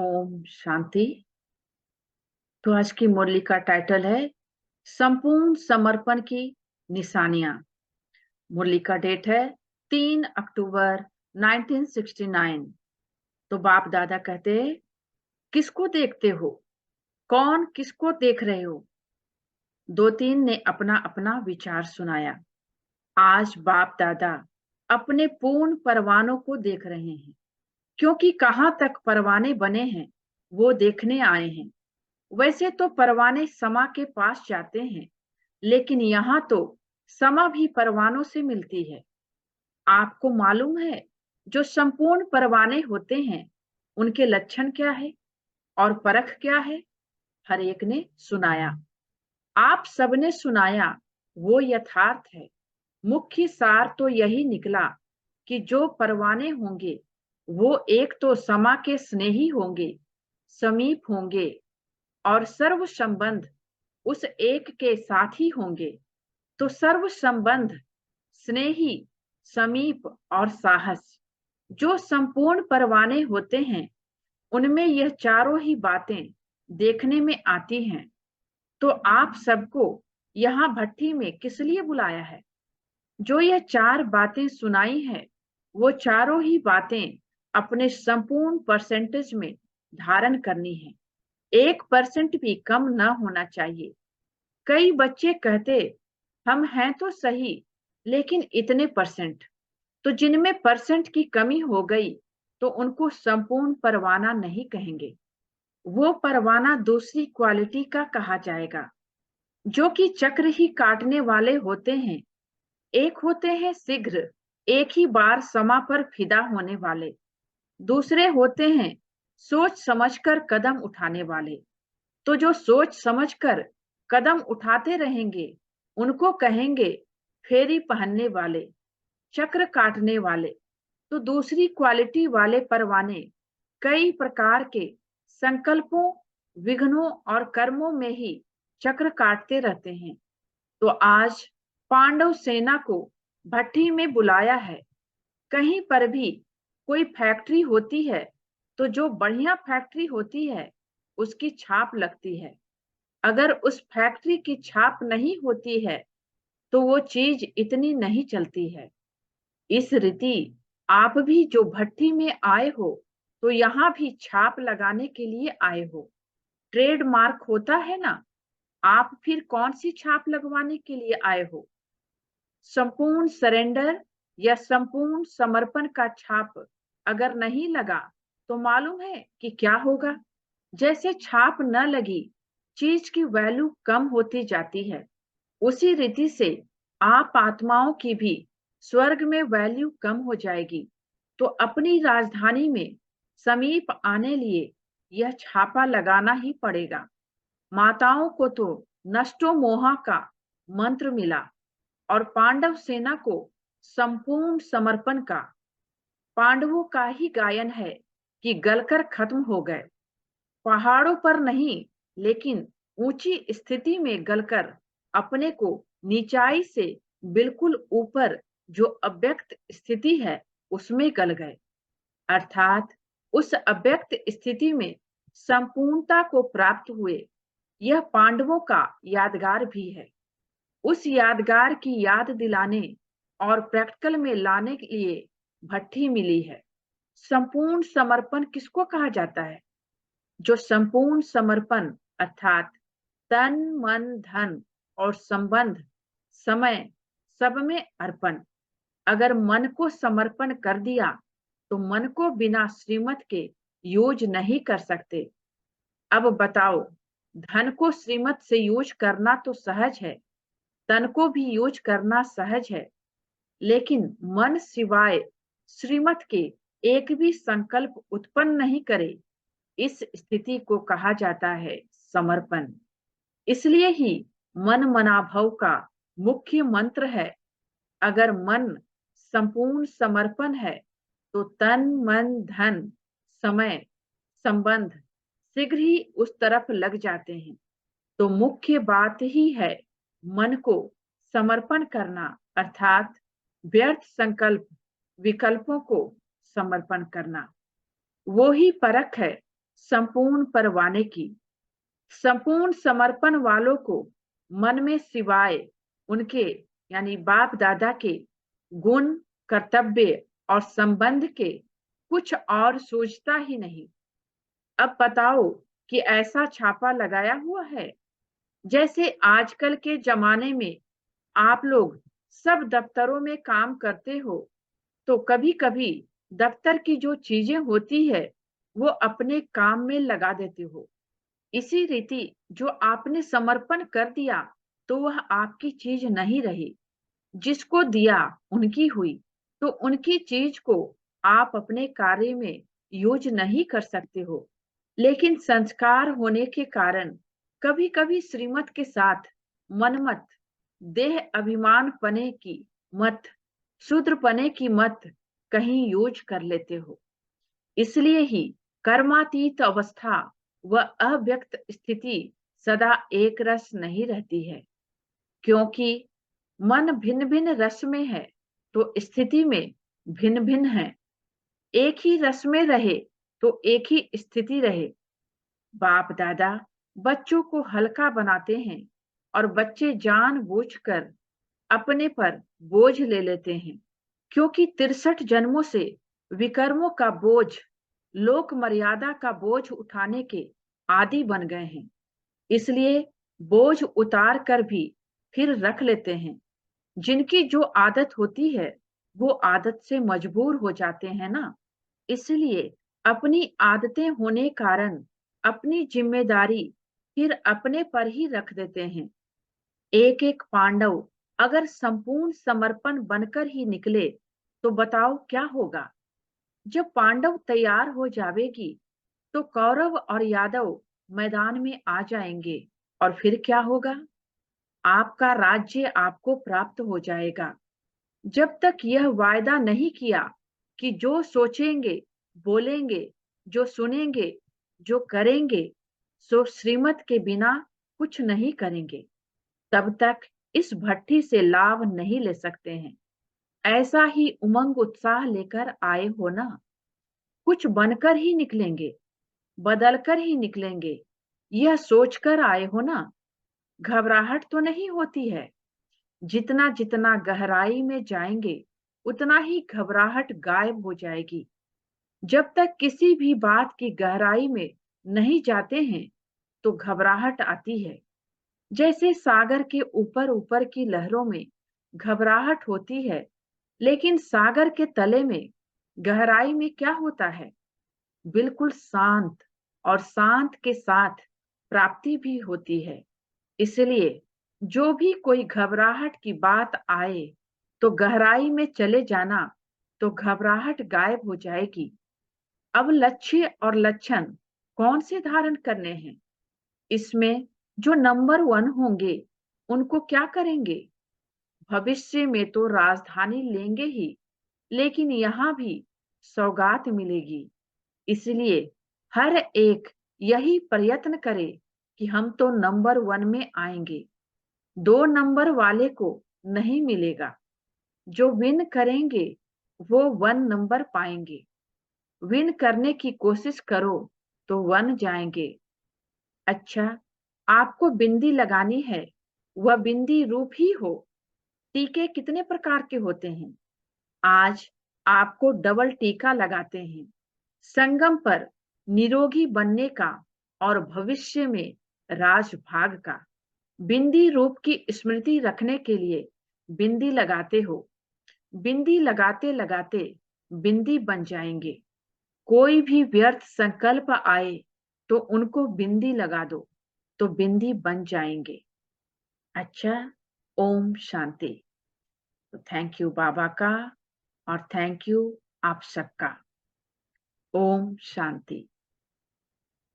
ओम शांति। तो आज की मुरली का टाइटल है संपूर्ण समर्पण की निशानियां। मुरली का डेट है 3 अक्टूबर 1969। तो बाप दादा कहते, किसको देखते हो? कौन किसको देख रहे हो? दो तीन ने अपना अपना विचार सुनाया। आज बाप दादा अपने पूर्ण परवानों को देख रहे हैं, क्योंकि कहां तक परवाने बने हैं वो देखने आए हैं। वैसे तो परवाने समा के पास जाते हैं, लेकिन यहाँ तो समा भी परवानों से मिलती है। आपको मालूम है, जो संपूर्ण परवाने होते हैं उनके लक्षण क्या है और परख क्या है? हर एक ने सुनाया, आप सबने सुनाया, वो यथार्थ है। मुख्य सार तो यही निकला कि जो परवाने होंगे वो एक तो समा के स्नेही होंगे, समीप होंगे और सर्व संबंध उस एक के साथ ही होंगे। तो सर्व संबंध, स्नेही, समीप और साहस, जो संपूर्ण परवाने होते हैं, उनमें यह चारों ही बातें देखने में आती हैं। तो आप सबको यहाँ भट्ठी में किस लिए बुलाया है? जो यह चार बातें सुनाई है, वो चारों ही बातें अपने संपूर्ण परसेंटेज में धारण करनी है। 1% भी कम न होना चाहिए। कई बच्चे कहते, हम हैं तो सही, लेकिन इतने परसेंट। तो जिनमें परसेंट की कमी हो गई तो उनको संपूर्ण परवाना नहीं कहेंगे। वो परवाना दूसरी क्वालिटी का कहा जाएगा, जो कि चक्र ही काटने वाले होते हैं। एक होते हैं शीघ्र, एक ही बार समा पर फिदा होने वाले। दूसरे होते हैं सोच समझकर कदम उठाने वाले। तो जो सोच समझकर कदम उठाते रहेंगे उनको कहेंगे फेरी पहनने वाले, चक्र काटने वाले। तो दूसरी क्वालिटी वाले परवाने कई प्रकार के संकल्पों, विघ्नों और कर्मों में ही चक्र काटते रहते हैं। तो आज पांडव सेना को भट्टी में बुलाया है। कहीं पर भी कोई फैक्ट्री होती है तो जो बढ़िया फैक्ट्री होती है उसकी छाप लगती है। अगर उस फैक्ट्री की छाप नहीं होती है तो वो चीज इतनी नहीं चलती है। इस रीति आप भी जो भट्टी में आए हो तो यहाँ भी छाप लगाने के लिए आए हो। ट्रेडमार्क होता है ना, आप फिर कौन सी छाप लगवाने के लिए आए हो? संपूर्ण सरेंडर या संपूर्ण समर्पण का छाप अगर नहीं लगा तो मालूम है कि क्या होगा? जैसे छाप न लगी, चीज की वैल्यू कम होती जाती है। उसी रीति से आप आत्माओं की भी स्वर्ग में वैल्यू कम हो जाएगी। तो अपनी राजधानी में समीप आने लिए यह छापा लगाना ही पड़ेगा। माताओं को तो नष्टो मोहा का मंत्र मिला और पांडव सेना को संपूर्ण समर्पण का। पांडवों का ही गायन है कि गलकर खत्म हो गए, पहाड़ों पर नहीं लेकिन ऊंची स्थिति में गलकर अपने को नीचाई से बिल्कुल ऊपर जो अव्यक्त स्थिति है उसमें गल गए। अर्थात उस अव्यक्त स्थिति में संपूर्णता को प्राप्त हुए। यह पांडवों का यादगार भी है। उस यादगार की याद दिलाने और प्रैक्टिकल में लाने के लिए भट्टी मिली है। संपूर्ण समर्पण किसको कहा जाता है? जो संपूर्ण समर्पण अर्थात तन, मन, धन और संबंध, समय, सब में अर्पण। अगर मन को समर्पण कर दिया तो मन को बिना श्रीमत के यूज नहीं कर सकते। अब बताओ, धन को श्रीमत से यूज करना तो सहज है, तन को भी यूज करना सहज है, लेकिन मन सिवाय श्रीमत के एक भी संकल्प उत्पन्न नहीं करे, इस स्थिति को कहा जाता है समर्पण। इसलिए ही मन मनाभव का मुख्य मंत्र है। अगर मन संपूर्ण समर्पण है तो तन, मन, धन, समय, संबंध शीघ्र ही उस तरफ लग जाते हैं। तो मुख्य बात ही है मन को समर्पण करना, अर्थात व्यर्थ संकल्प, विकल्पों को समर्पण करना। वो ही परख है संपूर्ण परवाने की। संपूर्ण समर्पण वालों को मन में सिवाय उनके यानी बाप दादा के गुण, कर्तव्य और संबंध के कुछ और सोचता ही नहीं। अब बताओ कि ऐसा छापा लगाया हुआ है। जैसे आजकल के जमाने में आप लोग सब दफ्तरों में काम करते हो, तो कभी-कभी दफ्तर की जो चीजें होती है, वो अपने काम में लगा देते हो। इसी रीति जो आपने समर्पण कर दिया, तो वह आपकी चीज नहीं रही। जिसको दिया उनकी हुई, तो उनकी चीज को आप अपने कार्य में यूज नहीं कर सकते हो। लेकिन संस्कार होने के कारण कभी-कभी श्रीमत के साथ मनमत, देह अभिमान पने की मत, शूद्र पने की मत कहीं यूज कर लेते हो। इसलिए ही कर्मातीत अवस्था व अव्यक्त स्थिति सदा एक रस नहीं रहती है, क्योंकि मन भिन्न-भिन्न रस में है, तो स्थिति में भिन्न-भिन्न है। एक ही रस में रहे, तो एक ही स्थिति रहे। बाप-दादा बच्चों को हल्का बनाते हैं और बच्चे जानबूझकर अपने पर बोझ ले लेते हैं, क्योंकि 63 जन्मों से विकर्मों का बोझ, लोक मर्यादा का बोझ उठाने के आदी बन गए हैं। इसलिए बोझ उतार कर भी फिर रख लेते हैं। जिनकी जो आदत होती है, वो आदत से मजबूर हो जाते हैं ना। इसलिए अपनी आदतें होने कारण अपनी जिम्मेदारी फिर अपने पर ही रख देते हैं। एक-एक पांडव अगर संपूर्ण समर्पण बनकर ही निकले, तो बताओ क्या होगा? जब पांडव तैयार हो जावेगी, तो कौरव और यादव मैदान में आ जाएंगे और फिर क्या होगा? आपका राज्य आपको प्राप्त हो जाएगा। जब तक यह वायदा नहीं किया कि जो सोचेंगे, बोलेंगे, जो सुनेंगे, जो करेंगे, सो श्रीमत के बिना कुछ नहीं करेंगे, तब तक इस भट्ठी से लाभ नहीं ले सकते हैं। ऐसा ही उमंग उत्साह लेकर आए हो ना, कुछ बनकर ही निकलेंगे, बदलकर ही निकलेंगे, यह सोचकर आए हो ना। घबराहट तो नहीं होती है। जितना जितना गहराई में जाएंगे, उतना ही घबराहट गायब हो जाएगी। जब तक किसी भी बात की गहराई में नहीं जाते हैं, तो घबराहट आती है। जैसे सागर के ऊपर ऊपर की लहरों में घबराहट होती है, लेकिन सागर के तले में गहराई में क्या होता है? बिल्कुल शांत, और शांत के साथ प्राप्ति भी होती है। इसलिए जो भी कोई घबराहट की बात आए, तो गहराई में चले जाना, तो घबराहट गायब हो जाएगी। अब लक्ष्य और लक्षण कौन से धारण करने हैं? इसमें जो नंबर 1 होंगे, उनको क्या करेंगे? भविष्य में तो राजधानी लेंगे ही, लेकिन यहाँ भी सौगात मिलेगी। इसलिए हर एक यही प्रयत्न करे कि हम तो नंबर 1 में आएंगे। 2 नंबर वाले को नहीं मिलेगा। जो विन करेंगे, वो 1 नंबर पाएंगे। विन करने की कोशिश करो, तो 1 जाएंगे। अच्छा, आपको बिंदी लगानी है, वह बिंदी रूप ही हो। टीके कितने प्रकार के होते हैं? आज आपको डबल टीका लगाते हैं। संगम पर निरोगी बनने का और भविष्य में राजभाग का। बिंदी रूप की स्मृति रखने के लिए बिंदी लगाते हो। बिंदी लगाते लगाते बिंदी बन जाएंगे। कोई भी व्यर्थ संकल्प आए, तो उनको बिंदी लगा दो, तो बिंदी बन जाएंगे। अच्छा, ओम शांति। तो थैंक यू बाबा का, और थैंक यू आप सबका। ओम शांति।